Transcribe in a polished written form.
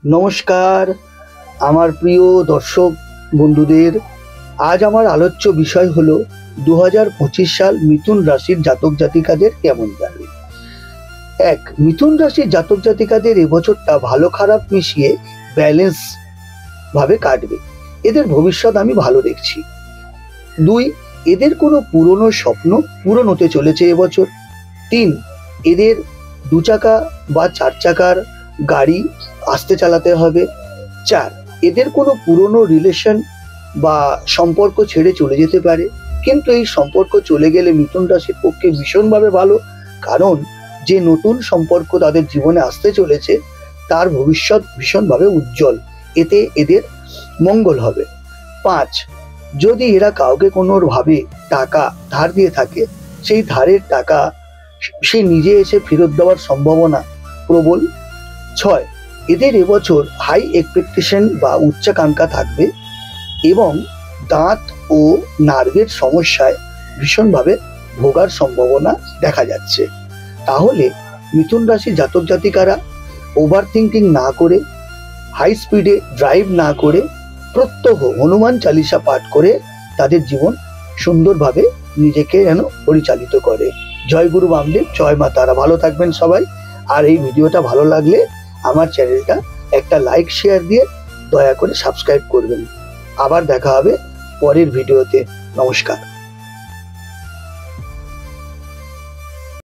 নমস্কার আমার প্রিয় দর্শক বন্ধুদের। আজ আমার আলোচ্য বিষয় হলো 2025 সাল মিথুন রাশির জাতক জাতিকাদের কেমন যাবে। মিথুন রাশির জাতক জাতিকাদের এবছরটা ভালো খারাপ মিশিয়ে ব্যালেন্স ভাবে কাটবে। এদের ভবিষ্যৎ আমি ভালো দেখছি। 2, এদের কোনো পুরনো স্বপ্ন পূরণ হতে চলেছে এবছর। 3, এদের 2 চাকা বা 4 চাকার গাড়ি আস্তে চালাতে হবে। 4, এদের কোনো পুরনো রিলেশন বা সম্পর্ক ছেড়ে চলে যেতে পারে, কিন্তু এই সম্পর্ক চলে গেলে মিথুন রাশির পক্ষে ভীষণভাবে ভালো, কারণ যে নতুন সম্পর্ক তাদের জীবনে আসতে চলেছে তার ভবিষ্যৎ ভীষণভাবে উজ্জ্বল, এতে এদের মঙ্গল হবে। 5, যদি এরা কাউকে কোনোভাবে টাকা ধার দিয়ে থাকে, সেই ধারের টাকা সে নিজে এসে ফেরত দেওয়ার সম্ভাবনা প্রবল। 6, এদের এবছর হাই এক্সপেকটেশন বা উচ্চাকাঙ্ক্ষা থাকবে এবং দাঁত ও নার্ভের সমস্যায় ভীষণভাবে ভোগার সম্ভাবনা দেখা যাচ্ছে। তাহলে মিথুন রাশির জাতক জাতিকারা ওভার থিঙ্কিং না করে, হাই স্পিডে ড্রাইভ না করে, প্রত্যহ হনুমান চালিসা পাঠ করে তাদের জীবন সুন্দরভাবে নিজেকে যেন পরিচালিত করে। জয় গুরু বামদেব, জয় মা তারা। ভালো থাকবেন সবাই। আর এই ভিডিওটা ভালো লাগলে আমার চ্যানেলটা একটা লাইক শেয়ার দিয়ে দয়া করে সাবস্ক্রাইব করবেন। আবার দেখা হবে পরের ভিডিওতে। নমস্কার।